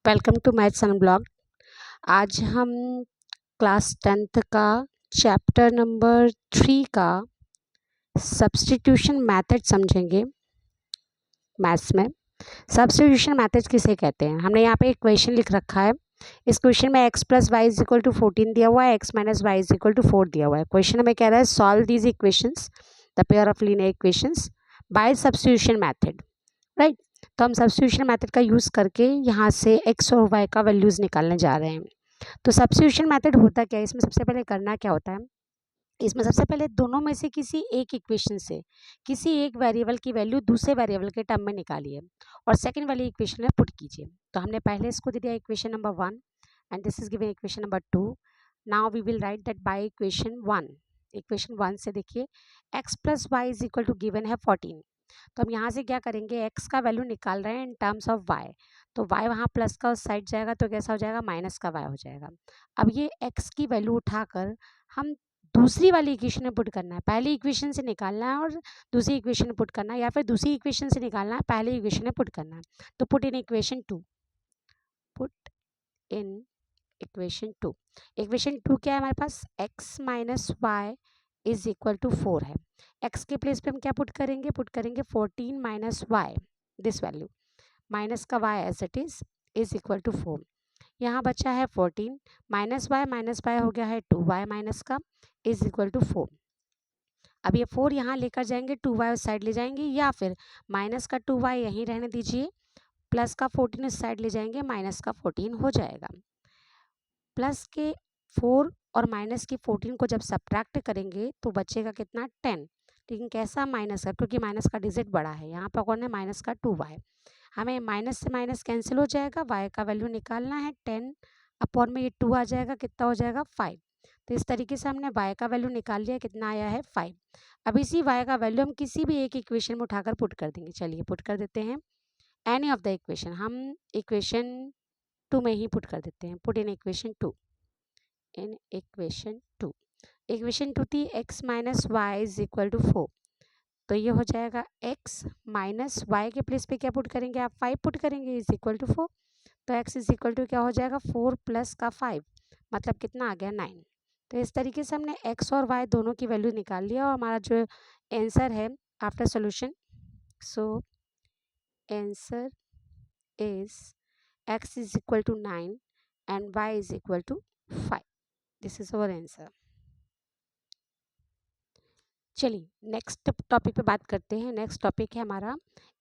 Welcome to maths and blog. आज हम class 10th का चैप्टर नंबर 3 का सब्स्टिट्यूशन मेथड समझेंगे। मैथ्स में सब्स्टिट्यूशन मेथड किसे कहते हैं? हमने यहाँ पे एक क्वेश्चन लिख रखा है। इस क्वेश्चन में x plus y is equal to 14 दिया हुआ है, x minus y is equal to 4 दिया हुआ है। क्वेश्चन हमें कह रहा है solve these equations the pair of linear equations by substitution method, right. तो हम सब्स्टिट्यूशन मेथड का यूज़ करके यहाँ से x और y का वैल्यूज़ निकालने जा रहे हैं। तो सब्स्टिट्यूशन मेथड होता क्या है? इसमें सबसे पहले करना क्या होता है, इसमें सबसे पहले दोनों में से किसी एक इक्वेशन से किसी एक वेरिएबल की वैल्यू दूसरे वेरिएबल के टर्म में निकालिए और सेकंड वाली इक्वेशन में पुट कीजिए। तो हमने पहले इसको दे दिया equation number 1 and this is given equation number 2। Now we will write that by equation 1। Equation 1 से देखिए x plus y is equal to given है 14। तो हम यहाँ से क्या करेंगे, x का वैल्यू निकाल रहे हैं इन टर्म्स ऑफ y। तो y वहाँ प्लस का उस साइड जाएगा तो कैसा हो जाएगा, माइनस का y हो जाएगा। अब ये x की वैल्यू उठाकर हम दूसरी वाली इक्वेशन में पुट करना है। पहली इक्वेशन से निकालना है और दूसरी इक्वेशन में पुट करना है, या फिर दूसरी इक्वेशन से निकालना है, पहली इक्वेशन में पुट करना है। तो put in equation 2, put in equation 2। Equation 2 क्या है हमारे पास, x minus y is equal to 4 है। x के प्लेस पे हम क्या पुट करेंगे, पुट करेंगे 14 minus y, this value minus का y as it is equal to 4। यहाँ बचा है 14 माइनस वाई हो गया है 2y माइनस का इज इक्वल टू 4। अब ये 4 यहाँ लेकर जाएंगे, 2y उस साइड ले जाएंगे, या फिर माइनस का 2y यहीं रहने दीजिए, प्लस का 14 इस साइड ले जाएंगे, माइनस का 14 हो जाएगा। प्लस के 4 और माइनस की 14 को जब सब्ट्रैक्ट करेंगे तो बचेगा कितना, 10। लेकिन कैसा माइनस का, क्योंकि माइनस का डिजिट बड़ा है, यहाँ पर कौन है, माइनस का 2y। हमें माइनस से माइनस कैंसिल हो जाएगा, y का वैल्यू निकालना है 10 अपॉन में ये 2 आ जाएगा, कितना हो जाएगा 5। तो इस तरीके से हमने y का वैल्यू निकाल लिया, कितना आया है 5। अब इसी y का वैल्यू हम किसी भी एक इक्वेशन में उठाकर पुट कर देंगे। चलिए पुट कर देते हैं एनी ऑफ द इक्वेशन। हम इक्वेशन 2 में ही पुट कर देते हैं। Put in equation 2, in equation 2। Equation 2 थी x minus y is equal to 4। तो ये हो जाएगा x माइनस वाई के प्लेस पे क्या पुट करेंगे आप, 5 पुट करेंगे इज इक्वल टू 4। तो x इज इक्वल टू क्या हो जाएगा, 4 प्लस का 5, मतलब कितना आ गया 9। तो इस तरीके से हमने x और y दोनों की वैल्यू निकाल लिया और हमारा जो आंसर है after solution, so answer is x is equal to 9 and y is equal to 5। This is our answer. चलिए नेक्स्ट टॉपिक पे बात करते हैं। नेक्स्ट टॉपिक है हमारा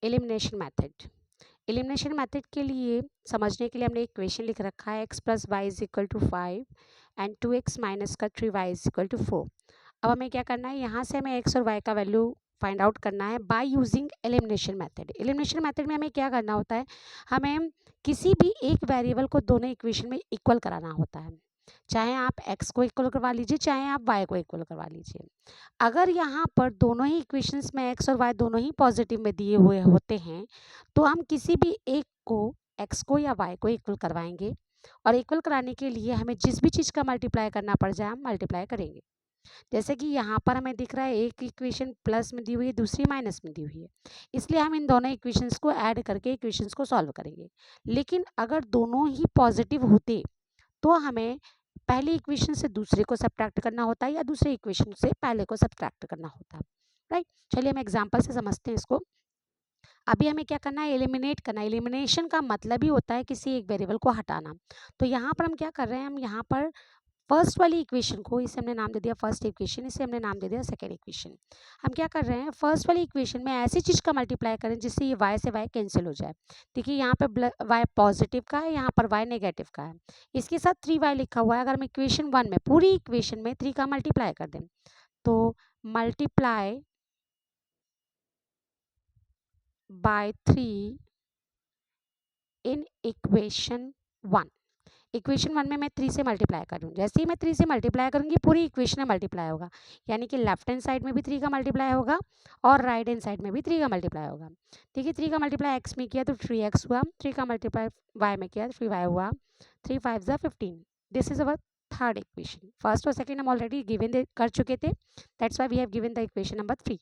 एलिमिनेशन मेथड। एलिमिनेशन मेथड के लिए समझने के लिए हमने एक इक्वेशन लिख रखा है, x plus y is equal to 5 and 2x minus का 3y इज इक्वल टू 4। अब हमें क्या करना है, यहाँ से हमें x और y का वैल्यू फाइंड आउट करना है by using elimination method. Elimination method में हमें क्या करना होता है, हमें किसी भी एक वेरिएबल को दोनों इक्वेशन में इक्वल कराना होता है। चाहे आप x को इक्वल करवा लीजिए, चाहे आप y को इक्वल करवा लीजिए। अगर यहाँ पर दोनों ही इक्वेशंस में x और y दोनों ही पॉजिटिव में दिए हुए होते हैं तो हम किसी भी एक को, x को या y को इक्वल करवाएंगे, और इक्वल कराने के लिए हमें जिस भी चीज़ का मल्टीप्लाई करना पड़ जाए हम मल्टीप्लाई करेंगे। जैसे कि यहाँ पर हमें दिख रहा है एक इक्वेशन प्लस में दी हुई है, दूसरी माइनस में दी हुई है, इसलिए हम इन दोनों इक्वेशंस को ऐड करके इक्वेशंस को सॉल्व करेंगे। लेकिन अगर दोनों ही पॉजिटिव होते तो हमें पहली इक्वेशन से दूसरे को सब्ट्रैक्ट करना होता है या दूसरे इक्वेशन से पहले को सब्ट्रैक्ट करना होता है, राइट। चलिए हम एग्जांपल से समझते हैं इसको। अभी हमें क्या करना है, एलिमिनेट करना है। एलिमिनेशन का मतलब ही होता है किसी एक वेरिएबल को हटाना। तो यहाँ पर हम क्या कर रहे हैं, हम यहाँ पर फर्स्ट वाली इक्वेशन को, इसे हमने नाम दे दिया फर्स्ट इक्वेशन, इसे हमने नाम दे दिया सेकेंड इक्वेशन। हम क्या कर रहे हैं, फर्स्ट वाली इक्वेशन में ऐसी चीज़ का मल्टीप्लाई करें जिससे ये y से y कैंसिल हो जाए। देखिए यहाँ पे y पॉजिटिव का है, यहाँ पर y नेगेटिव का है, इसके साथ 3y लिखा हुआ है। अगर हम इक्वेशन 1 में, पूरी इक्वेशन में 3 का मल्टीप्लाई कर दें तो multiply by 3 in equation 1। Equation 1 में मैं 3 से मल्टीप्लाई करूँ, जैसे ही मैं 3 से मल्टीप्लाई करूँगी पूरी इक्वेशन में मल्टीप्लाई होगा, यानी कि लेफ्ट हैंड साइड में भी 3 का मल्टीप्लाई होगा और राइट हैंड साइड में भी 3 का मल्टीप्लाई होगा। देखिए 3 का मल्टीप्लाई x में किया तो 3x हुआ, 3 का मल्टीप्लाई y में किया 3y हुआ, 3 5 ज़ा 15। This is our third equation. First और सेकेंड हम ऑलरेडी गिवन कर चुके थे, that's why we have given the equation number 3।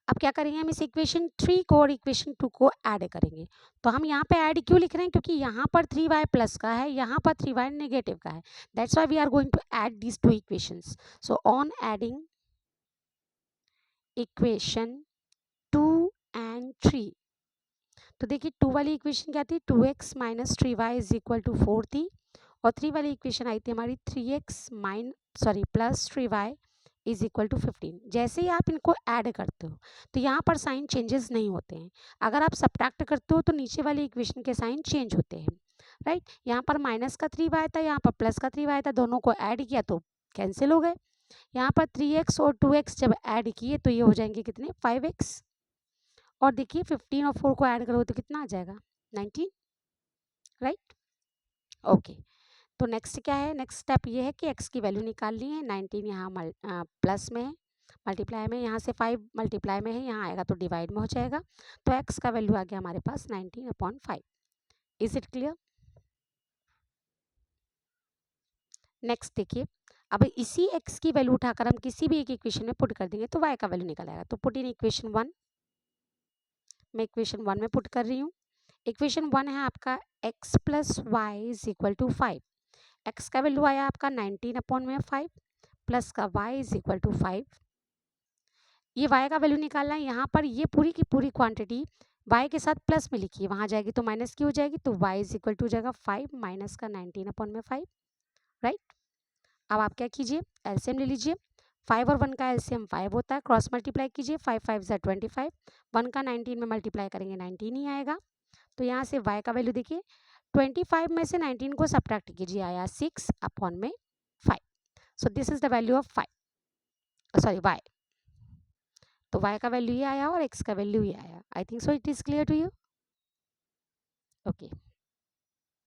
अब क्या करेंगे, हम इस इक्वेशन 3 को और इक्वेशन 2 को ऐड करेंगे। तो हम यहाँ पे ऐड क्यों लिख रहे हैं, क्योंकि यहाँ पर 3y प्लस का है, यहाँ पर 3y नेगेटिव का है। That's why we are going to add these two equations. So on adding equation 2 and 3, तो देखिए 2 वाली इक्वेशन क्या थी, 2x minus 3y is equal to 4 थी, और 3 वाली इक्वेशन आई थी हमारी 3x plus 3y is equal to 15। जैसे ही आप इनको ऐड करते हो तो यहाँ पर साइन चेंजेस नहीं होते हैं। अगर आप सब्ट्रैक्ट करते हो तो नीचे वाली इक्वेशन के साइन चेंज होते हैं, राइट। यहाँ पर माइनस का 3y था, यहाँ पर प्लस का 3y था, दोनों को ऐड किया तो कैंसिल हो गए। यहाँ पर 3x और 2x जब ऐड किए तो ये हो जाएंगे कितने, 5x। और देखिए 15 और 4 को ऐड करो तो कितना आ जाएगा, 19, राइट। ओके, तो नेक्स्ट क्या है, नेक्स्ट स्टेप ये है कि x की वैल्यू निकालनी है। 19 यहाँ प्लस में है, मल्टीप्लाई में, यहाँ से 5 मल्टीप्लाई में है, यहाँ आएगा तो डिवाइड में हो जाएगा। तो x का वैल्यू आ गया हमारे पास 19/5। Is it clear? नेक्स्ट देखिए, अब इसी x की वैल्यू उठाकर हम किसी भी एक इक्वेशन में पुट कर देंगे तो y का वैल्यू निकल आएगा। तो पुट इन इक्वेशन 1, मैं इक्वेशन 1 में पुट कर रही हूँ। इक्वेशन 1 है आपका x plus y is equal to 5। x का वैल्यू आया आपका 19/5 प्लस का y इज इक्वल टू 5। ये y का वैल्यू निकालना है। यहाँ पर ये पूरी की पूरी क्वांटिटी y के साथ प्लस में लिखी है, वहाँ जाएगी तो माइनस की हो जाएगी, तो y इज इक्वल टू हो जाएगा 5 माइनस का 19/5, राइट। अब आप क्या कीजिए, एलसीएम ले लीजिए। 5 और 1 का एलसीएम 5 होता है, क्रॉस मल्टीप्लाई कीजिए, 5 5 ज़ा 25, 1 का 19 में मल्टीप्लाई करेंगे 19 ही आएगा। तो यहाँ से y का वैल्यू देखिए, 25 में से 19 को सब्ट्रैक्ट कीजिए, आया 6/5। So this is the value of 5, sorry y। तो y का वैल्यू ये आया और x का वैल्यू ये आया। I think so it is clear to you. Okay.